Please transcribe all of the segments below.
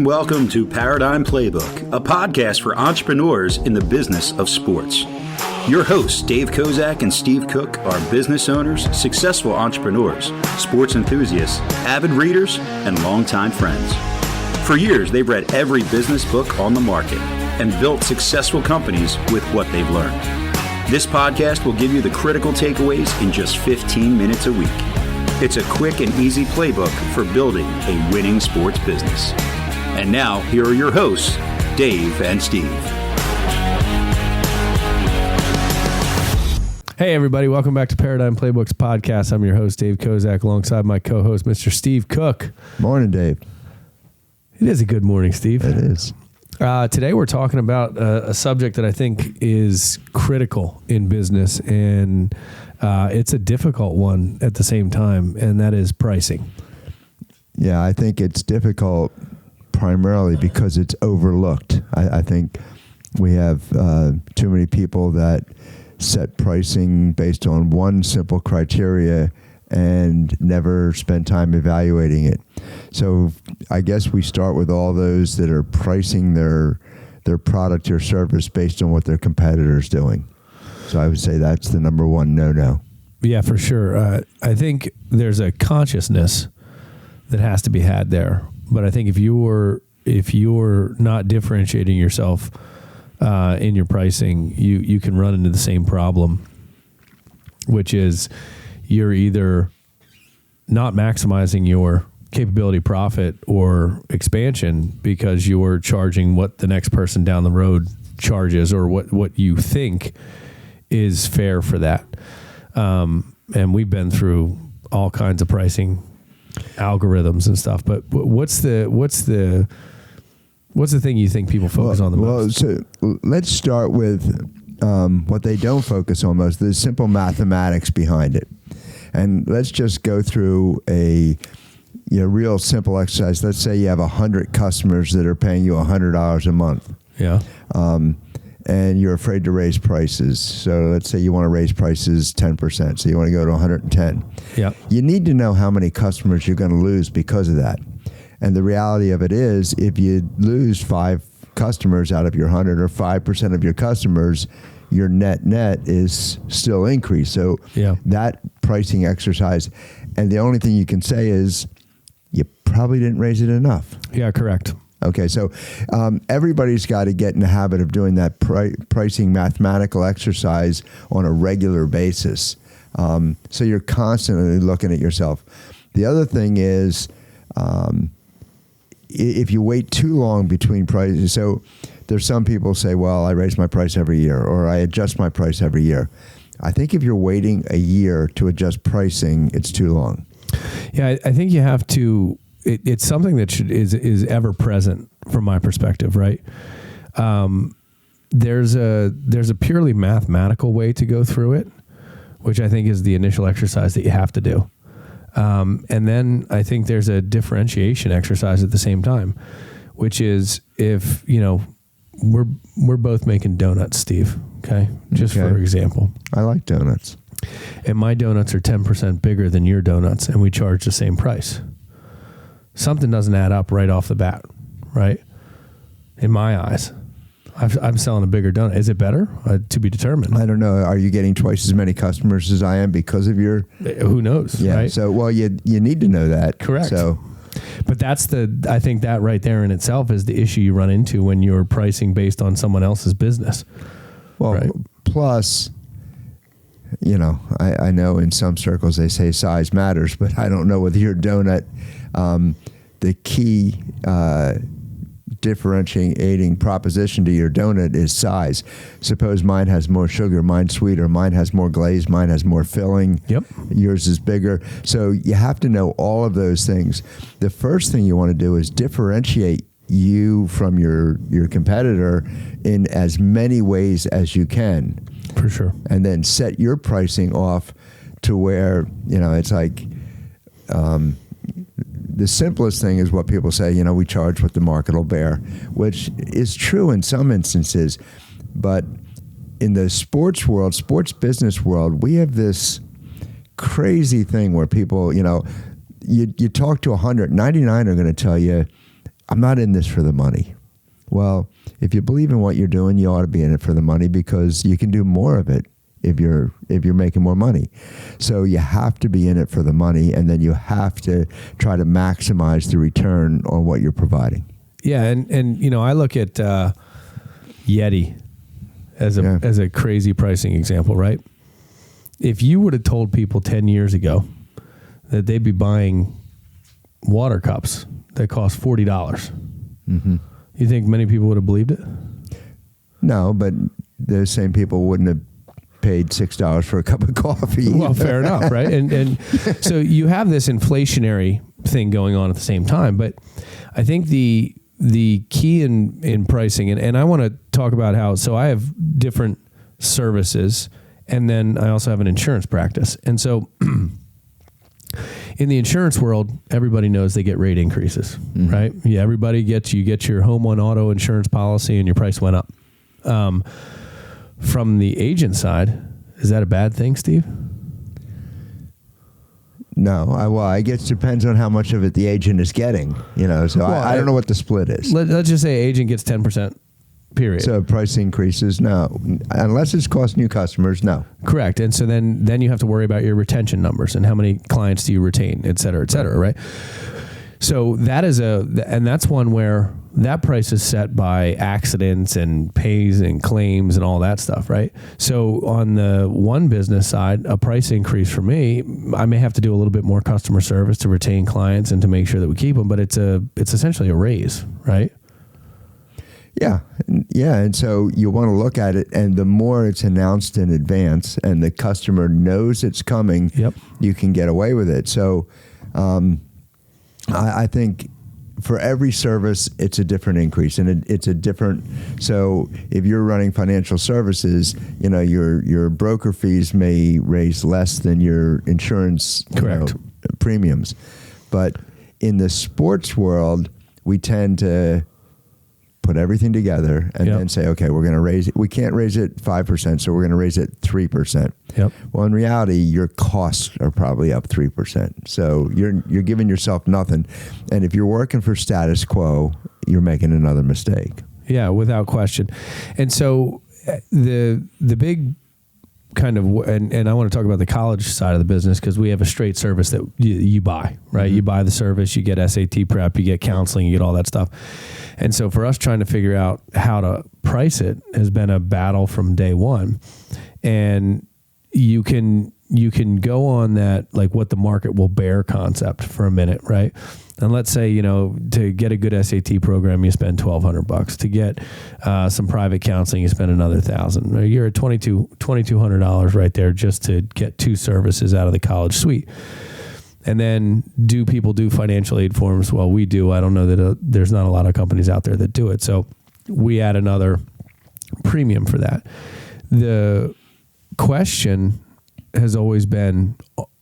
and welcome to Paradigm Playbook, a podcast for entrepreneurs in the business of sports. Your hosts, Dave Kozak and Steve Cook, are business owners, successful entrepreneurs, sports enthusiasts, avid readers, and longtime friends. For years, they've read every business book on the market and built successful companies with what they've learned. This podcast will give you the critical takeaways in just 15 minutes a week. It's a quick and easy playbook for building a winning sports business. And now, here are your hosts, Dave and Steve. Hey, everybody. Welcome back to Paradigm Playbooks podcast. I'm your host, Dave Kozak, alongside my co-host, Mr. Steve Cook. Morning, Dave. It is a good morning, Steve. It is. Today, we're talking about a subject that I think is critical in business, and it's a difficult one at the same time, and that is pricing. Yeah, I think it's difficult primarily because it's overlooked. I think we have too many people that set pricing based on one simple criteria and never spend time evaluating it. So I guess we start with all those that are pricing their product or service based on what their competitor's doing. So I would say that's the number one no-no. Yeah, for sure. I think there's a consciousness that has to be had there. But I think if you're not differentiating yourself in your pricing, you can run into the same problem, which is you're either not maximizing your capability, profit, or expansion because you're charging what the next person down the road charges or what you think is fair for that. And we've been through all kinds of pricing algorithms and stuff. But what's the thing you think people focus on the most? Well, so let's start with what they don't focus on most. There's simple mathematics behind it. And let's just go through a real simple exercise. Let's say you have 100 customers that are paying you $100 a month. Yeah. And you're afraid to raise prices. So let's say you want to raise prices 10%. So you want to go to 110. Yeah. You need to know how many customers you're going to lose because of that. And the reality of it is, if you lose 5 customers out of your 100 or 5% of your customers, your net is still increased. So that pricing exercise, and the only thing you can say is you probably didn't raise it enough. Yeah, correct. Okay, so everybody's got to get in the habit of doing that pricing mathematical exercise on a regular basis. So you're constantly looking at yourself. The other thing is, if you wait too long between prices, so there's some people say, well, I raise my price every year, or I adjust my price every year. I think if you're waiting a year to adjust pricing, it's too long. Yeah, I think you have to. It's something that is ever present from my perspective, right? There's a purely mathematical way to go through it, which I think is the initial exercise that you have to do. And then I think there's a differentiation exercise at the same time, which is if, we're both making donuts, Steve, okay? Just for example. I like donuts. And my donuts are 10% bigger than your donuts, and we charge the same price. Something doesn't add up right off the bat, right? In my eyes. I'm selling a bigger donut. Is it better? To be determined. I don't know. Are you getting twice as many customers as I am because of your... Who knows, yeah, right? So, well, you need to know that. Correct. So, but I think that right there in itself is the issue you run into when you're pricing based on someone else's business. Well, right? Plus, I know in some circles they say size matters, but I don't know with your donut, the key differentiating proposition to your donut is size. Suppose mine has more sugar, mine's sweeter, mine has more glaze, mine has more filling. Yep. Yours is bigger. So you have to know all of those things. The first thing you want to do is differentiate you from your competitor in as many ways as you can. For sure. And then set your pricing off to where, it's like the simplest thing is what people say, we charge what the market will bear, which is true in some instances. But in the sports business world, we have this crazy thing where people, you talk to 100, 99 are going to tell you, I'm not in this for the money. Well, if you believe in what you're doing, you ought to be in it for the money, because you can do more of it if you're making more money. So you have to be in it for the money, and then you have to try to maximize the return on what you're providing. Yeah, and I look at Yeti as a crazy pricing example, right? If you would have told people 10 years ago that they'd be buying water cups that cost $40, mm-hmm. You think many people would have believed it? No, but those same people wouldn't have paid $6 for a cup of coffee. Well, fair enough, right? And so you have this inflationary thing going on at the same time. But I think the key in pricing, and I want to talk about how, so I have different services, and then I also have an insurance practice. And so in the insurance world, everybody knows they get rate increases, mm-hmm. right? Yeah, you get your home on auto insurance policy and your price went up. From the agent side, is that a bad thing, Steve? No, I guess it depends on how much of it the agent is getting, so I don't know what the split is. Let's just say agent gets 10%, period. So price increases, no. Unless it's cost new customers, no. Correct. And so then you have to worry about your retention numbers and how many clients do you retain, et cetera, right? So that's one where that price is set by accidents and pays and claims and all that stuff, right? So on the one business side, a price increase for me, I may have to do a little bit more customer service to retain clients and to make sure that we keep them, but it's essentially a raise, right? Yeah. And so you want to look at it, and the more it's announced in advance and the customer knows it's coming, yep. You can get away with it. So I think for every service, it's a different increase, and it's a different. So if you're running financial services, your broker fees may raise less than your insurance premiums. But in the sports world, we tend to put everything together and then say, okay, we're going to raise it. We can't raise it 5%, so we're going to raise it 3%. Yep. Well, in reality, your costs are probably up 3%. So you're giving yourself nothing. And if you're working for status quo, you're making another mistake. Yeah, without question. And so the big kind of, and I want to talk about the college side of the business, because we have a straight service that you buy, right? Mm-hmm. You buy the service, you get SAT prep, you get counseling, you get all that stuff. And so for us trying to figure out how to price it has been a battle from day one. And you can go on that, like what the market will bear concept for a minute, right? And let's say, to get a good SAT program, you spend $1,200. To get some private counseling, you spend another $1,000. You're at $2,200 right there just to get two services out of the college suite. And then do people do financial aid forms? Well, we do. I don't know that there's not a lot of companies out there that do it. So we add another premium for that. The question has always been,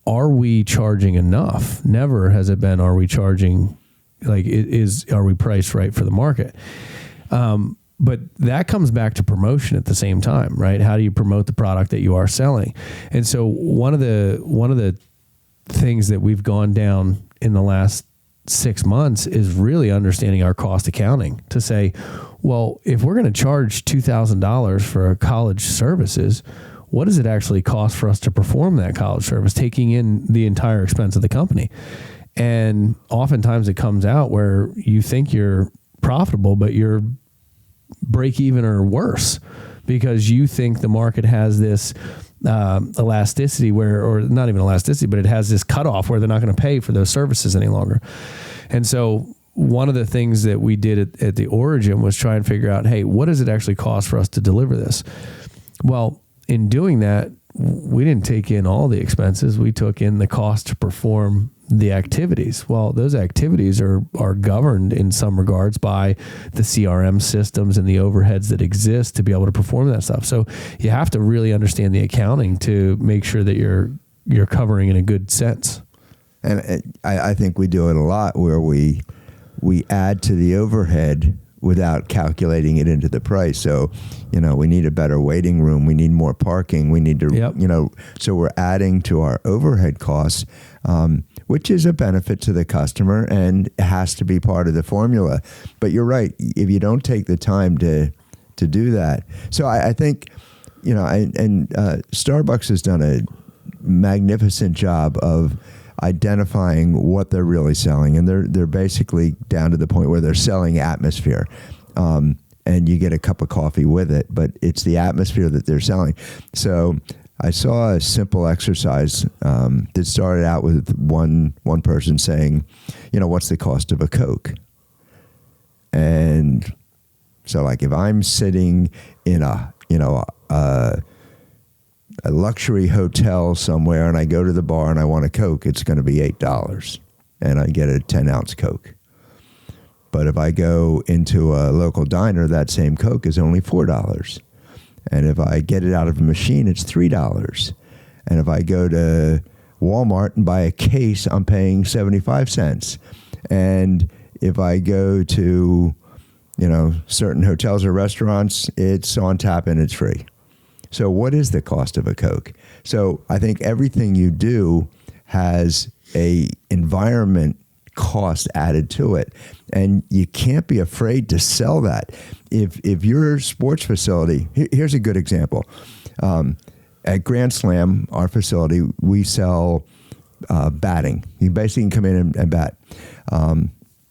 are we charging enough? Never has it been, are we charging, are we priced right for the market? But that comes back to promotion at the same time, right? How do you promote the product that you are selling? And so one of the things that we've gone down in the last 6 months is really understanding our cost accounting to say, well, if we're going to charge $2,000 for a college services, what does it actually cost for us to perform that college service, taking in the entire expense of the company? And oftentimes it comes out where you think you're profitable, but you're break even or worse, because you think the market has this elasticity or not even elasticity, but it has this cutoff where they're not going to pay for those services any longer. And so one of the things that we did at the origin was try and figure out, hey, what does it actually cost for us to deliver this? Well, in doing that, we didn't take in all the expenses. We took in the cost to perform the activities. Well, those activities are governed in some regards by the CRM systems and the overheads that exist to be able to perform that stuff. So you have to really understand the accounting to make sure that you're covering in a good sense. And I think we do it a lot where we add to the overhead without calculating it into the price. So, we need a better waiting room. We need more parking. We need to, so we're adding to our overhead costs which is a benefit to the customer and has to be part of the formula. But you're right. If you don't take the time to do that. So I think, Starbucks has done a magnificent job of identifying what they're really selling. And they're basically down to the point where they're selling atmosphere. And you get a cup of coffee with it, but it's the atmosphere that they're selling. So I saw a simple exercise that started out with one person saying, what's the cost of a Coke? And so, like, if I'm sitting in a luxury hotel somewhere and I go to the bar and I want a Coke, it's going to be $8, and I get a 10-ounce Coke. But if I go into a local diner, that same Coke is only $4. And if I get it out of a machine, it's $3. And if I go to Walmart and buy a case, I'm paying 75 cents. And if I go to, certain hotels or restaurants, it's on tap and it's free. So what is the cost of a Coke? So I think everything you do has a environment cost added to it, and you can't be afraid to sell that. If your sports facility, here's a good example. At Grand Slam, our facility, we sell batting. You basically can come in and bat.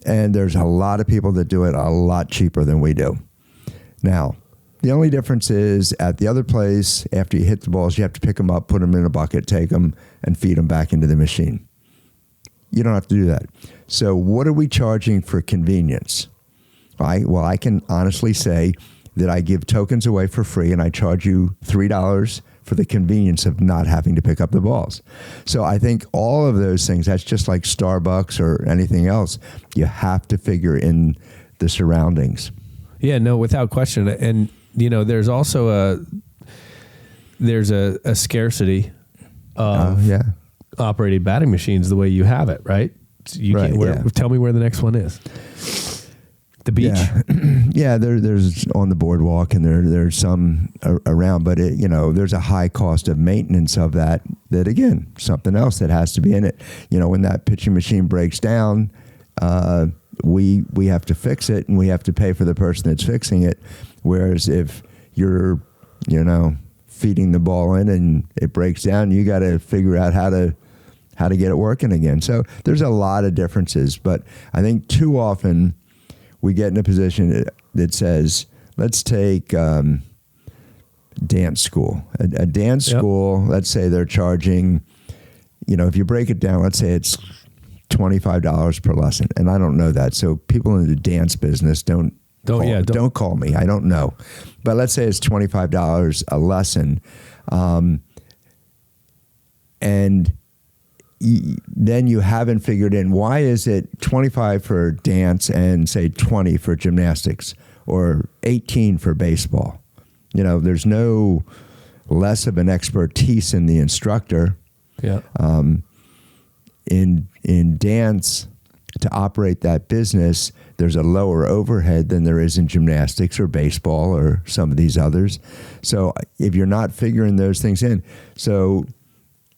And there's a lot of people that do it a lot cheaper than we do. Now, the only difference is at the other place, after you hit the balls, you have to pick them up, put them in a bucket, take them, and feed them back into the machine. You don't have to do that. So what are we charging for convenience? Well, I can honestly say that I give tokens away for free, and I charge you $3 for the convenience of not having to pick up the balls. So I think all of those things, that's just like Starbucks or anything else. You have to figure in the surroundings. Yeah, no, without question. And, there's also a scarcity of operated batting machines the way you have it, right? So you can't, tell me where the next one is. The beach? Yeah, there's on the boardwalk, and there's some around, but there's a high cost of maintenance of that again, something else that has to be in it. When that pitching machine breaks down, we have to fix it, and we have to pay for the person that's fixing it. Whereas if you're, feeding the ball in and it breaks down, you got to figure out how to get it working again. So there's a lot of differences, but I think too often we get in a position that says, let's take dance school. A dance school, let's say they're charging, if you break it down, let's say it's $25 per lesson. And I don't know that. So people in the dance business don't call me. I don't know. But let's say it's $25 a lesson. And then you haven't figured in, why is it 25 for dance and say 20 for gymnastics or 18 for baseball? There's no less of an expertise in the instructor. Yeah. In dance, to operate that business, there's a lower overhead than there is in gymnastics or baseball or some of these others. So if you're not figuring those things in,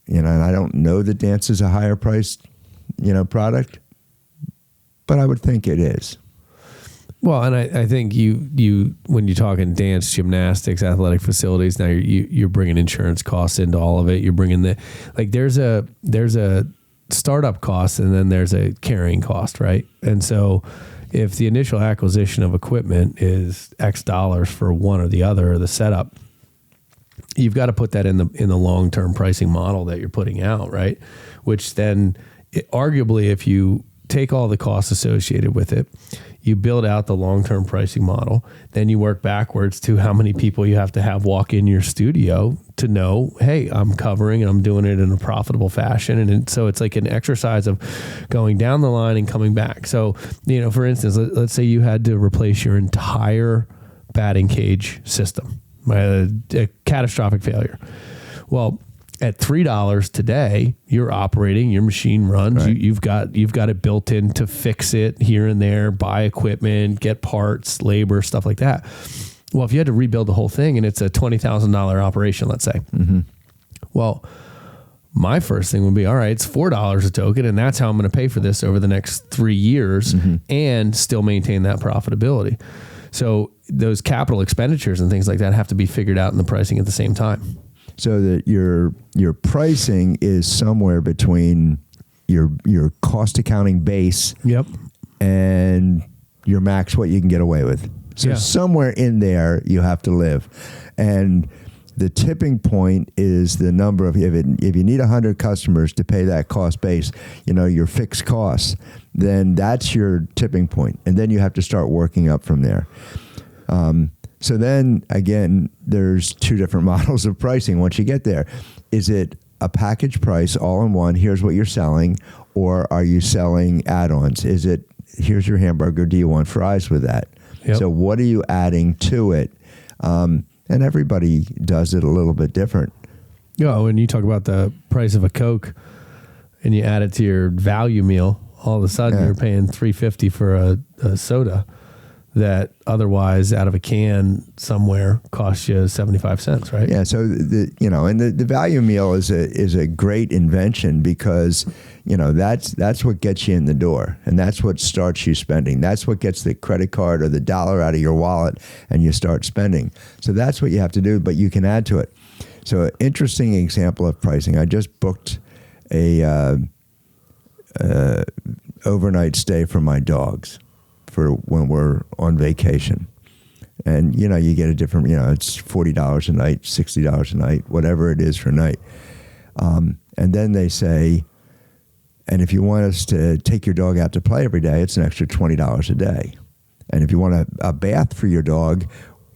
and I don't know that dance is a higher priced, product, but I would think it is. Well, and I think you when you're talking dance, gymnastics, athletic facilities, now you're bringing insurance costs into all of it. You're bringing there's a startup cost, and then there's a carrying cost, right? And so if the initial acquisition of equipment is X dollars for one or the other, or the setup, you've got to put that in the long-term pricing model that you're putting out, right? Which then, arguably, if you take all the costs associated with it, you build out the long-term pricing model, then you work backwards to how many people you have to have walk in your studio to know, hey, I'm covering and I'm doing it in a profitable fashion. And so it's like an exercise of going down the line and coming back. So, for instance, let's say you had to replace your entire batting cage system, a catastrophic failure. Well, at $3 today, you're operating, your machine runs. Right. You've got it built in to fix it here and there, buy equipment, get parts, labor, stuff like that. Well, if you had to rebuild the whole thing and it's a $20,000 operation, let's say, well, my first thing would be, all right, it's $4 a token, and that's how I'm going to pay for this over the next 3 years and still maintain that profitability. So those capital expenditures and things like that have to be figured out in the pricing at the same time. So that your pricing is somewhere between your cost accounting base and your max what you can get away with. So somewhere in there you have to live. And the tipping point is the number of, if you need 100 customers to pay that cost base, your fixed costs, then that's your tipping point. And then you have to start working up from there. So then again, there's two different models of pricing once you get there. Is it a package price all in one, here's what you're selling, or are you selling add-ons? Is it, here's your hamburger, do you want fries with that? So what are you adding to it? And everybody does it a little bit different. Yeah, when you talk about the price of a Coke and you add it to your value meal, all of a sudden you're paying $3.50 for a soda that otherwise out of a can somewhere costs you 75 cents, right? Yeah, so the value meal is a great invention because that's what gets you in the door, and that's what starts you spending. That's what gets the credit card or the dollar out of your wallet and you start spending. So that's what you have to do, but you can add to it. So an interesting example of pricing. I just booked a overnight stay for my dogs for when we're on vacation. And, you get a different, it's $40 a night, $60 a night, whatever it is for a night. And then they say, and if you want us to take your dog out to play every day, it's an extra $20 a day. And if you want a bath for your dog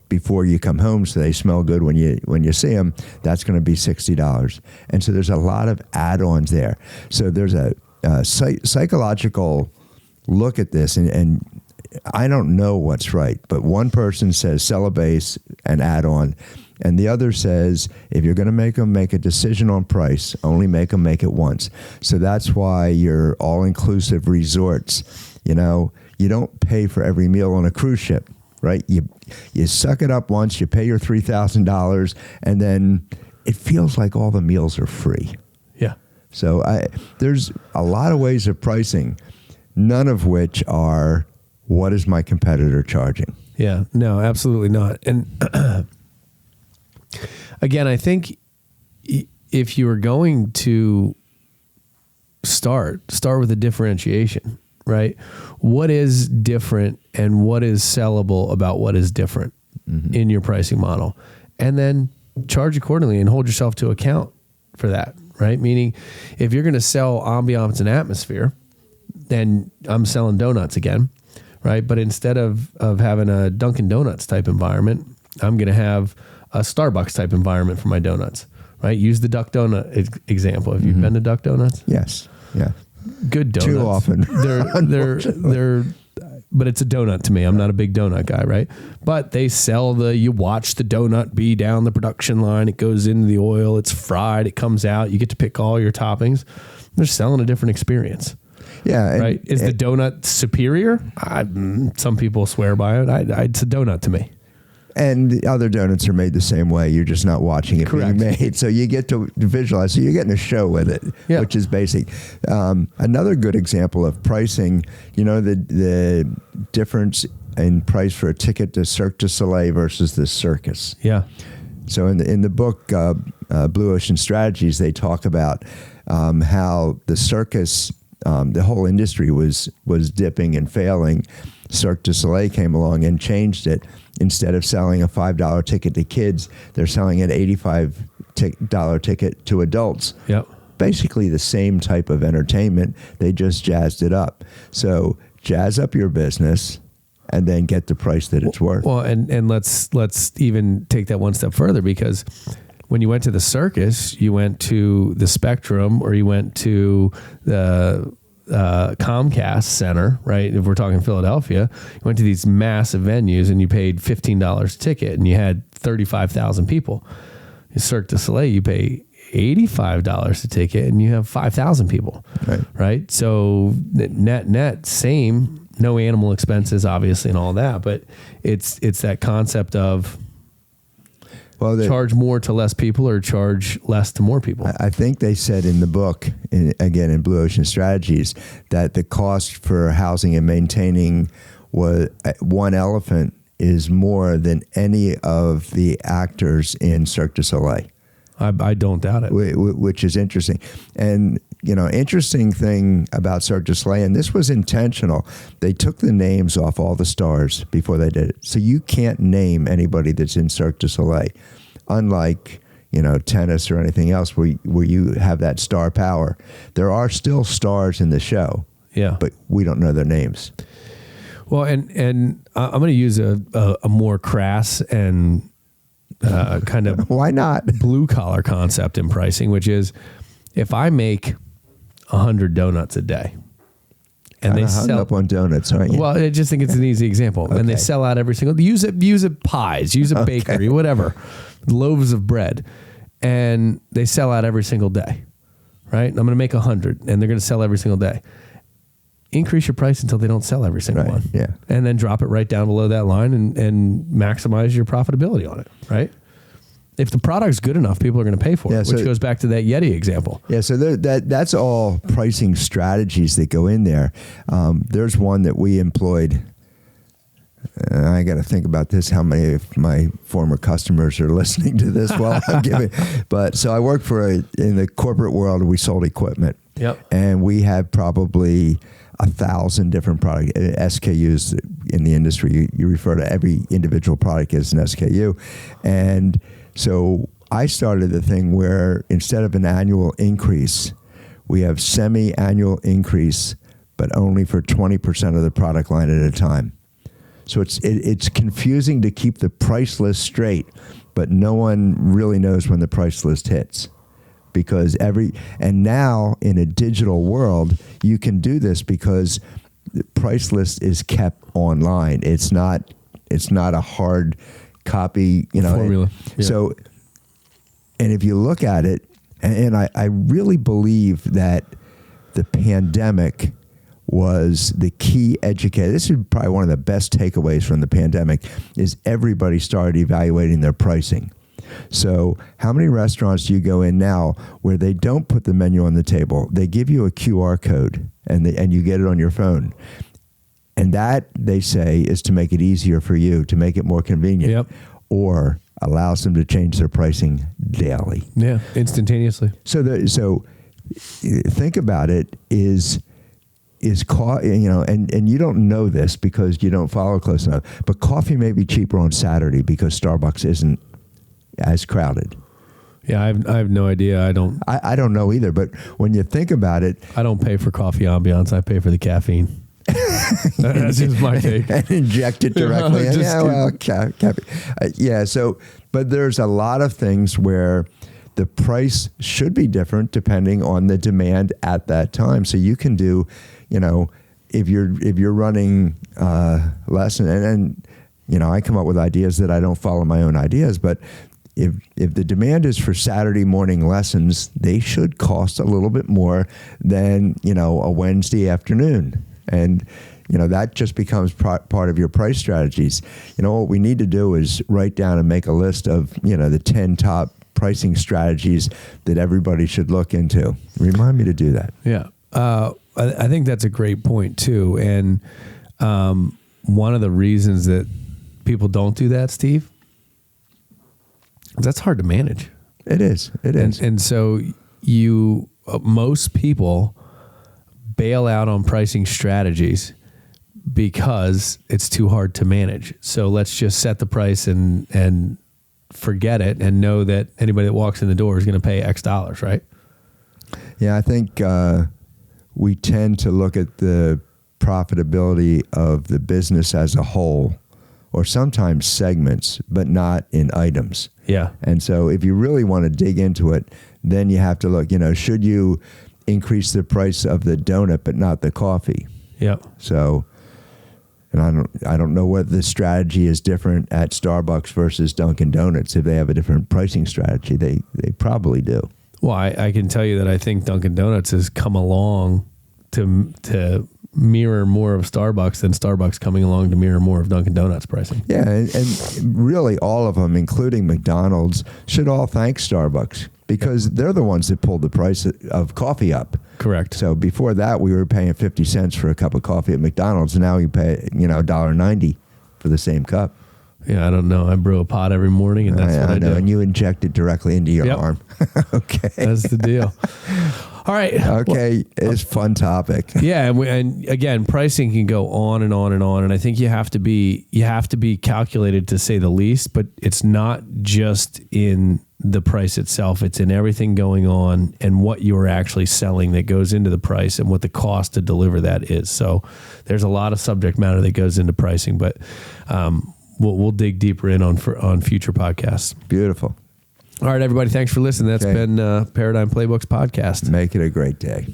before you come home so they smell good when you see them, that's going to be $60. And so there's a lot of add-ons there. So there's a psychological look at this, and I don't know what's right, but one person says sell a base and add on, and the other says if you're going to make a decision on price, only make it once. So that's why your all-inclusive resorts, you don't pay for every meal on a cruise ship, right? You suck it up once, you pay your $3,000, and then it feels like all the meals are free. Yeah. So there's a lot of ways of pricing, none of which are what is my competitor charging? Yeah, no, absolutely not. And again, I think if you were going to start with a differentiation, right? What is different and what is sellable about what is different in your pricing model? And then charge accordingly and hold yourself to account for that, right? Meaning if you're going to sell ambiance and atmosphere, then I'm selling donuts again. Right, but instead of having a Dunkin' Donuts type environment, I'm going to have a Starbucks type environment for my donuts. Right, use the Duck Donut example. Have you been to Duck Donuts? Yes, yeah. Good donuts. Too often. They're but it's a donut to me. I'm not a big donut guy, right? But they sell you watch the donut be down the production line. It goes into the oil. It's fried. It comes out. You get to pick all your toppings. They're selling a different experience. Yeah. Right. Is the donut superior? Some people swear by it. It's a donut to me. And the other donuts are made the same way. You're just not watching it being made. So you get to visualize. So you're getting a show with it, which is basic. Another good example of pricing, the difference in price for a ticket to Cirque du Soleil versus the circus. Yeah. So in the book, Blue Ocean Strategies, they talk about how the circus, the whole industry was dipping and failing. Cirque du Soleil came along and changed it. Instead of selling a $5 ticket to kids, they're selling an $85 ticket to adults. Yep. Basically the same type of entertainment. They just jazzed it up. So jazz up your business and then get the price that it's worth. Well, and let's even take that one step further, because when you went to the circus, you went to the Spectrum or you went to the Comcast Center, right? If we're talking Philadelphia, you went to these massive venues and you paid $15 a ticket and you had 35,000 people. In Cirque du Soleil, you pay $85 a ticket and you have 5,000 people, right? So net same, no animal expenses, obviously, and all that, but it's that concept of Well, charge more to less people or charge less to more people? I think they said in the book, again in Blue Ocean Strategies, that the cost for housing and maintaining one elephant is more than any of the actors in Cirque du Soleil. I don't doubt it. Which is interesting. And, interesting thing about Cirque du Soleil, and this was intentional, they took the names off all the stars before they did it. So you can't name anybody that's in Cirque du Soleil, unlike, tennis or anything else where you have that star power. There are still stars in the show, but we don't know their names. Well, and I'm going to use a more crass and kind of why not blue collar concept in pricing, which is if I make 100 donuts a day and they sell up on donuts, aren't you? Well, I just think it's an easy example. Okay. And they sell out every single, use it pies, use a bakery, whatever, loaves of bread, and they sell out every single day, right? I'm going to make 100 and they're going to sell every single day. Increase your price until they don't sell every single one. Yeah. And then drop it right down below that line and maximize your profitability on it, right? If the product's good enough, people are going to pay for it, which goes back to that Yeti example. Yeah, so that's all pricing strategies that go in there. There's one that we employed. I got to think about this, how many of my former customers are listening to this while I'm giving. But so I worked in the corporate world, we sold equipment. Yep. And we had probably 1,000 different product SKUs in the industry. You refer to every individual product as an SKU. And so I started the thing where instead of an annual increase, we have semi-annual increase, but only for 20% of the product line at a time. So it's confusing to keep the price list straight, but no one really knows when the price list hits. Because and now in a digital world, you can do this because the price list is kept online. It's not a hard copy, formula. So, and if you look at it, and I really believe that the pandemic was the key educator. This is probably one of the best takeaways from the pandemic is everybody started evaluating their pricing. So how many restaurants do you go in now where they don't put the menu on the table? They give you a QR code and you get it on your phone. And that, they say, is to make it easier for you, to make it more convenient, or allows them to change their pricing daily. Yeah, instantaneously. So think about it is coffee, and you don't know this because you don't follow close enough, but coffee may be cheaper on Saturday because Starbucks isn't as crowded. Yeah, I have no idea. I don't know either, but when you think about it, I don't pay for coffee ambiance. I pay for the caffeine. That's just my take. And inject it directly. So, but there's a lot of things where the price should be different depending on the demand at that time. So you can do, if you're running less, and I come up with ideas that I don't follow my own ideas, but if the demand is for Saturday morning lessons, they should cost a little bit more than, a Wednesday afternoon. And, that just becomes part of your price strategies. What we need to do is write down and make a list of, the 10 top pricing strategies that everybody should look into. Remind me to do that. Yeah. I think that's a great point too. And one of the reasons that people don't do that, Steve, that's hard to manage. It is. And so most people bail out on pricing strategies because it's too hard to manage. So let's just set the price and forget it and know that anybody that walks in the door is going to pay X dollars, right? Yeah, I think we tend to look at the profitability of the business as a whole, or sometimes segments, but not in items. Yeah. And so if you really want to dig into it, then you have to look, should you increase the price of the donut but not the coffee? Yeah. So, and I don't know what the strategy is different at Starbucks versus Dunkin' Donuts. If they have a different pricing strategy, they probably do. Well, I can tell you that I think Dunkin' Donuts has come along to mirror more of Starbucks than Starbucks coming along to mirror more of Dunkin' Donuts pricing. Yeah, and really all of them, including McDonald's, should all thank Starbucks because they're the ones that pulled the price of coffee up. Correct. So before that, we were paying 50 cents for a cup of coffee at McDonald's. Now you pay, $1.90 for the same cup. Yeah, I don't know. I brew a pot every morning, and that's what I do. And you inject it directly into your arm. Okay. That's the deal. All right. Okay, it's a fun topic. Yeah, and again, pricing can go on and on and on, and I think you have to be calculated to say the least. But it's not just in the price itself; it's in everything going on and what you're actually selling that goes into the price and what the cost to deliver that is. So there's a lot of subject matter that goes into pricing, but we'll dig deeper in on future podcasts. Beautiful. All right, everybody. Thanks for listening. That's been Paradigm Playbooks podcast. Make it a great day.